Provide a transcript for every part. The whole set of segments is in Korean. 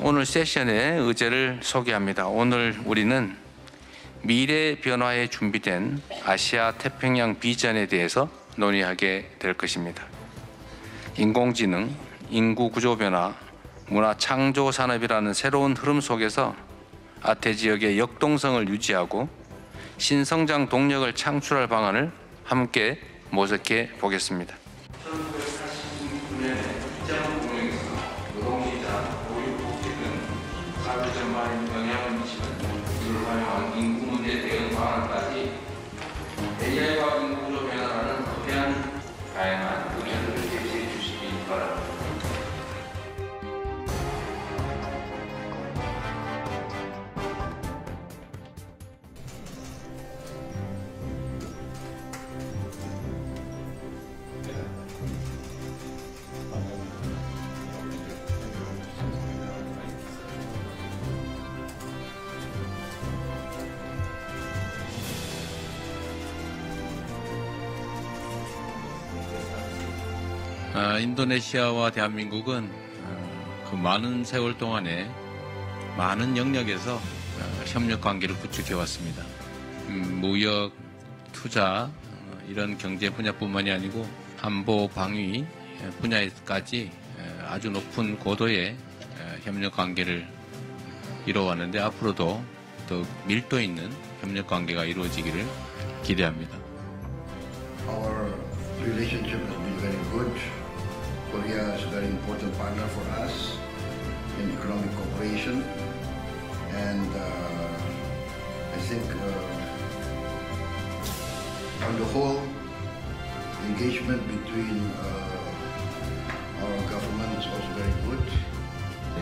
오늘 세션의 의제를 소개합니다. 오늘 우리는 미래 변화에 준비된 아시아 태평양 비전에 대해서 논의하게 될 것입니다. 인공지능, 인구 구조 변화, 문화 창조 산업이라는 새로운 흐름 속에서 아태 지역의 역동성을 유지하고 신성장 동력을 창출할 방안을 함께 모색해 보겠습니다. 1949년에 입장공동에서 노동시장, 교육복지 등 사회 전반에 영향을 미치는 기술을 활용한 인구 문제 대응 방안까지 AI와 인구 구조 변화라는 거대한 다양한 의견을 제시해 주시기 바랍니다. 인도네시아와 대한민국은 그 많은 세월 동안에 많은 영역에서 협력 관계를 구축해 왔습니다. 무역, 투자 이런 경제 분야뿐만이 아니고 안보, 방위 분야에까지 아주 높은 고도의 협력 관계를 이뤄왔는데 앞으로도 더 밀도 있는 협력 관계가 이루어지기를 기대합니다. Our relationship has been very good. Korea is a very important partner for us in economic cooperation, and I think on the whole, the engagement between our government is also very good.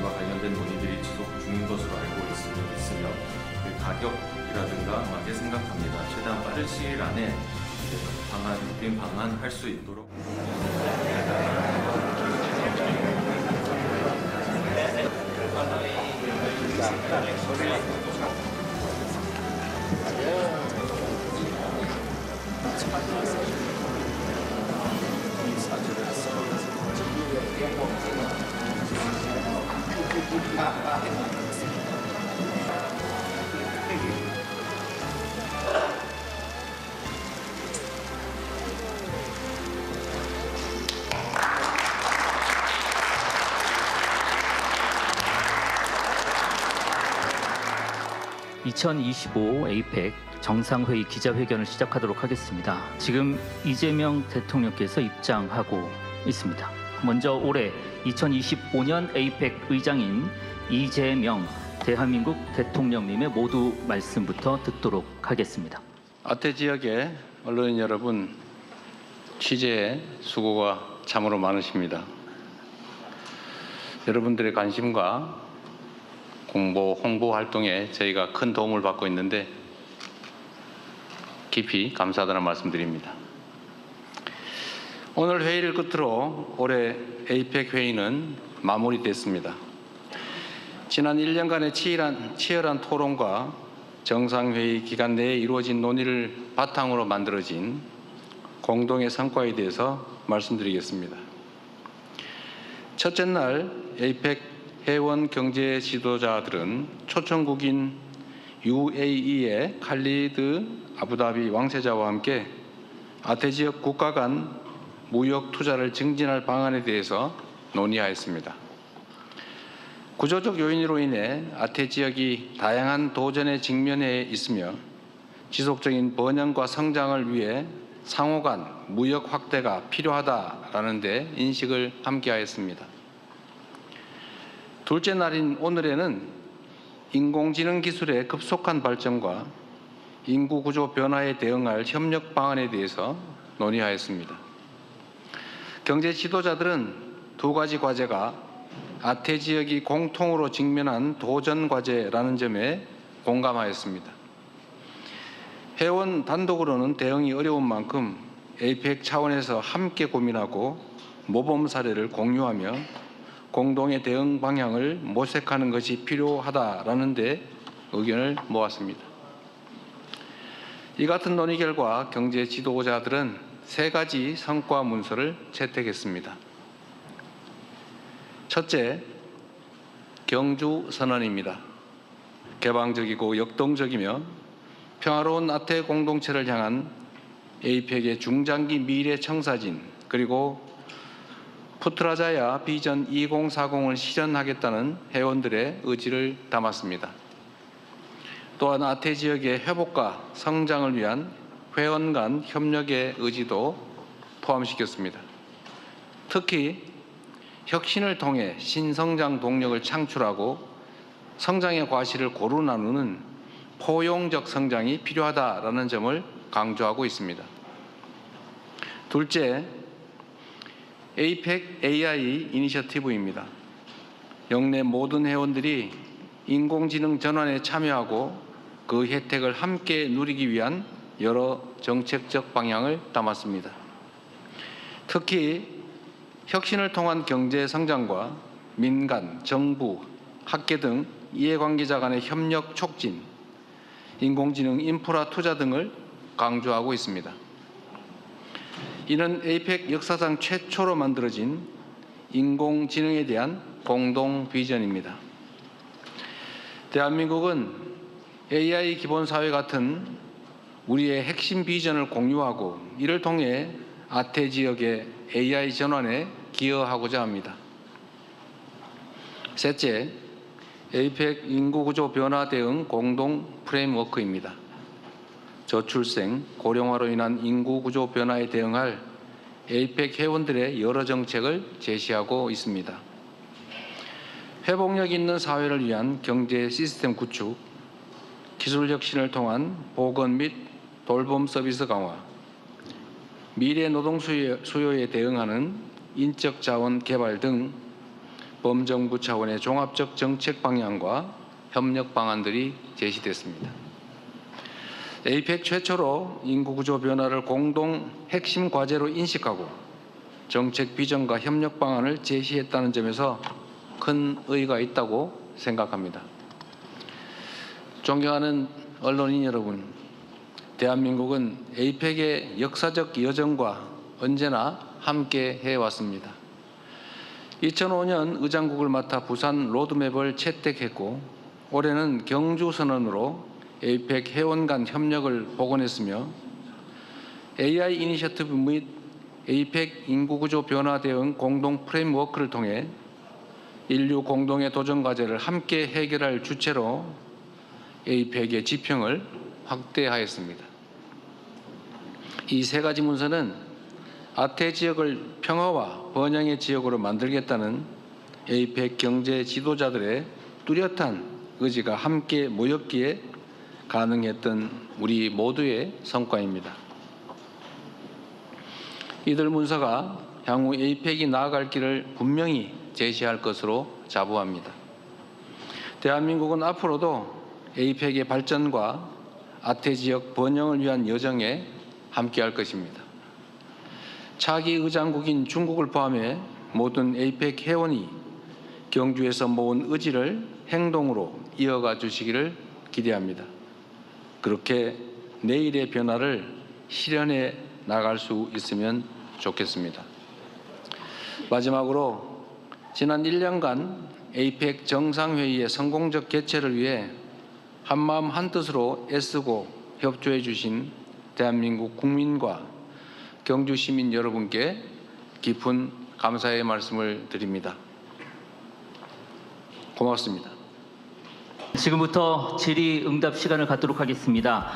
이와 관련된 논의들이 지속 중인 것으로 알고 있으며 그 가격이라든가 맞게 생각합니다. 최대한 빠른 시일 안에 방한 할 수 있도록. (2025) 에이펙 정상회의 기자회견을 시작하도록 하겠습니다. 지금 이재명 대통령께서 입장하고 있습니다. 먼저 올해 2025년 에이펙 의장인 이재명 대한민국 대통령님의 모두 말씀부터 듣도록 하겠습니다. 아태 지역의 언론인 여러분, 취재에 수고가 참으로 많으십니다. 여러분들의 관심과 홍보 활동에 저희가 큰 도움을 받고 있는데 깊이 감사하다는 말씀드립니다. 오늘 회의를 끝으로 올해 에이펙 회의는 마무리됐습니다. 지난 1년간의 치열한 토론과 정상회의 기간 내에 이루어진 논의를 바탕으로 만들어진 공동의 성과에 대해서 말씀드리겠습니다. 첫째 날 에이펙 회원 경제 지도자들은 초청국인 UAE의 칼리드 아부다비 왕세자와 함께 아태 지역 국가 간 무역 투자를 증진할 방안에 대해서 논의하였습니다. 구조적 요인으로 인해 아태 지역이 다양한 도전에 직면해 있으며 지속적인 번영과 성장을 위해 상호 간 무역 확대가 필요하다라는 데 인식을 함께하였습니다. 둘째 날인 오늘에는 인공지능 기술의 급속한 발전과 인구 구조 변화에 대응할 협력 방안에 대해서 논의하였습니다. 경제 지도자들은 두 가지 과제가 아태 지역이 공통으로 직면한 도전 과제라는 점에 공감하였습니다. 회원 단독으로는 대응이 어려운 만큼 APEC 차원에서 함께 고민하고 모범 사례를 공유하며 공동의 대응 방향을 모색하는 것이 필요하다라는 데 의견을 모았습니다. 이 같은 논의 결과 경제 지도자들은 세 가지 성과 문서를 채택했습니다. 첫째, 경주 선언입니다. 개방적이고 역동적이며 평화로운 아태 공동체를 향한 APEC의 중장기 미래 청사진 그리고 푸트라자야 비전 2040을 실현하겠다는 회원들의 의지를 담았습니다. 또한 아태 지역의 회복과 성장을 위한 회원 간 협력의 의지도 포함시켰습니다. 특히 혁신을 통해 신성장 동력을 창출하고 성장의 과실을 고루 나누는 포용적 성장이 필요하다라는 점을 강조하고 있습니다. 둘째, APEC AI 이니셔티브입니다. 영내 모든 회원들이 인공지능 전환에 참여하고 그 혜택을 함께 누리기 위한 여러 정책적 방향을 담았습니다. 특히 혁신을 통한 경제 성장과 민간, 정부, 학계 등 이해관계자 간의 협력 촉진, 인공지능 인프라 투자 등을 강조하고 있습니다. 이는 APEC 역사상 최초로 만들어진 인공지능에 대한 공동 비전입니다. 대한민국은 AI 기본사회 같은 우리의 핵심 비전을 공유하고 이를 통해 아태 지역의 AI 전환에 기여하고자 합니다. 셋째, APEC 인구구조 변화 대응 공동 프레임워크입니다. 저출생, 고령화로 인한 인구구조 변화에 대응할 APEC 회원들의 여러 정책을 제시하고 있습니다. 회복력 있는 사회를 위한 경제 시스템 구축, 기술 혁신을 통한 보건 및 돌봄 서비스 강화, 미래 노동 수요에 대응하는 인적 자원 개발 등 범정부 차원의 종합적 정책 방향과 협력 방안들이 제시됐습니다. APEC 최초로 인구구조 변화를 공동 핵심 과제로 인식하고 정책 비전과 협력 방안을 제시했다는 점에서 큰 의의가 있다고 생각합니다. 존경하는 언론인 여러분, 대한민국은 APEC의 역사적 여정과 언제나 함께 해왔습니다. 2005년 의장국을 맡아 부산 로드맵을 채택했고 올해는 경주 선언으로 APEC 회원 간 협력을 복원했으며 AI 이니셔티브 및 APEC 인구구조 변화 대응 공동 프레임워크를 통해 인류 공동의 도전 과제를 함께 해결할 주체로 APEC의 지평을 확대하였습니다. 이 세 가지 문서는 아태 지역을 평화와 번영의 지역으로 만들겠다는 APEC 경제 지도자들의 뚜렷한 의지가 함께 모였기에 가능했던 우리 모두의 성과입니다. 이들 문서가 향후 APEC이 나아갈 길을 분명히 제시할 것으로 자부합니다. 대한민국은 앞으로도 APEC의 발전과 아태 지역 번영을 위한 여정에 함께할 것입니다. 차기 의장국인 중국을 포함해 모든 APEC 회원이 경주에서 모은 의지를 행동으로 이어가 주시기를 기대합니다. 그렇게 내일의 변화를 실현해 나갈 수 있으면 좋겠습니다. 마지막으로 지난 1년간 APEC 정상회의의 성공적 개최를 위해 한마음 한뜻으로 애쓰고 협조해 주신 대한민국 국민과 경주 시민 여러분께 깊은 감사의 말씀을 드립니다. 고맙습니다. 지금부터 질의응답 시간을 갖도록 하겠습니다.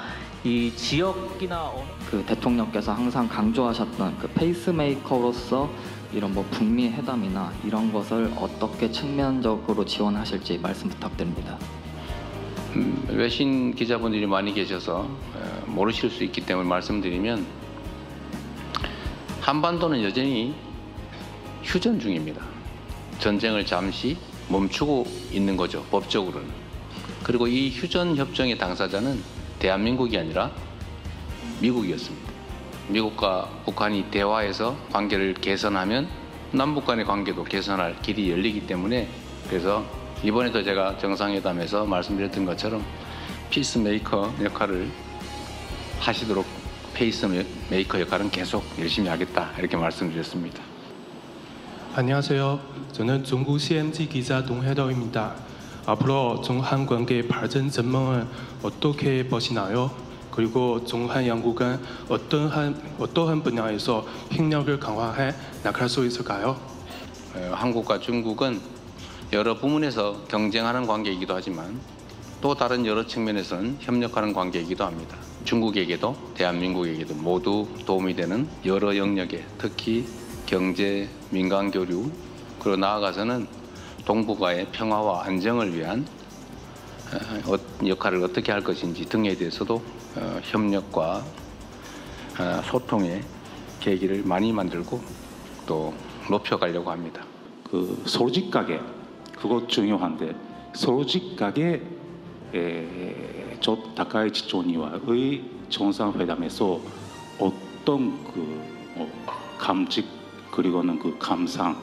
이 지역이나 그 대통령께서 항상 강조하셨던 그 페이스메이커로서 이런 뭐 북미 회담이나 이런 것을 어떻게 측면적으로 지원하실지 말씀 부탁드립니다. 외신 기자분들이 많이 계셔서 모르실 수 있기 때문에 말씀드리면 한반도는 여전히 휴전 중입니다. 전쟁을 잠시 멈추고 있는 거죠, 법적으로는. 그리고 이 휴전 협정의 당사자는 대한민국이 아니라 미국이었습니다. 미국과 북한이 대화해서 관계를 개선하면 남북 간의 관계도 개선할 길이 열리기 때문에, 그래서 이번에도 제가 정상회담에서 말씀드렸던 것처럼 피스메이커 역할을 하시도록, 페이스메이커 역할은 계속 열심히 하겠다, 이렇게 말씀드렸습니다. 안녕하세요. 저는 중국 CMG 기자 동해덕입니다. 앞으로 중한 관계 발전 전망을 어떻게 보시나요? 그리고 중한 양국은 어떠한 분야에서 협력을 강화해 나갈 수 있을까요? 한국과 중국은 여러 부문에서 경쟁하는 관계이기도 하지만 또 다른 여러 측면에서는 협력하는 관계이기도 합니다. 중국에게도 대한민국에게도 모두 도움이 되는 여러 영역에, 특히 경제, 민간 교류, 그리고 나아가서는 동북아의 평화와 안정을 위한 역할을 어떻게 할 것인지 등에 대해서도 협력과 소통의 계기를 많이 만들고 또 높여가려고 합니다. 그 솔직하게 그것 중요한데 솔직하게 저 다카이치 총리와의 정상회담에서 어떤 감직 그리고는 그 감상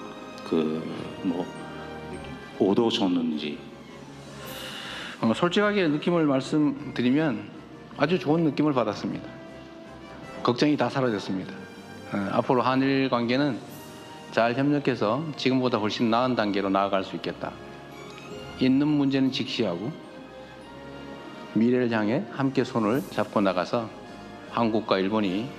얻으셨는지. 솔직하게 느낌을 말씀드리면 아주 좋은 느낌을 받았습니다. 걱정이 다 사라졌습니다. 앞으로 한일 관계는 잘 협력해서 지금보다 훨씬 나은 단계로 나아갈 수 있겠다. 있는 문제는 직시하고 미래를 향해 함께 손을 잡고 나가서 한국과 일본이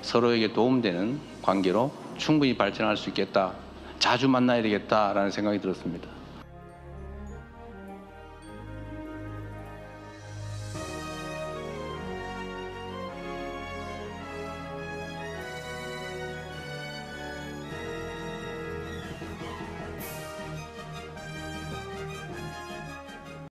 서로에게 도움되는 관계로 충분히 발전할 수 있겠다. 자주 만나야 되겠다라는 생각이 들었습니다.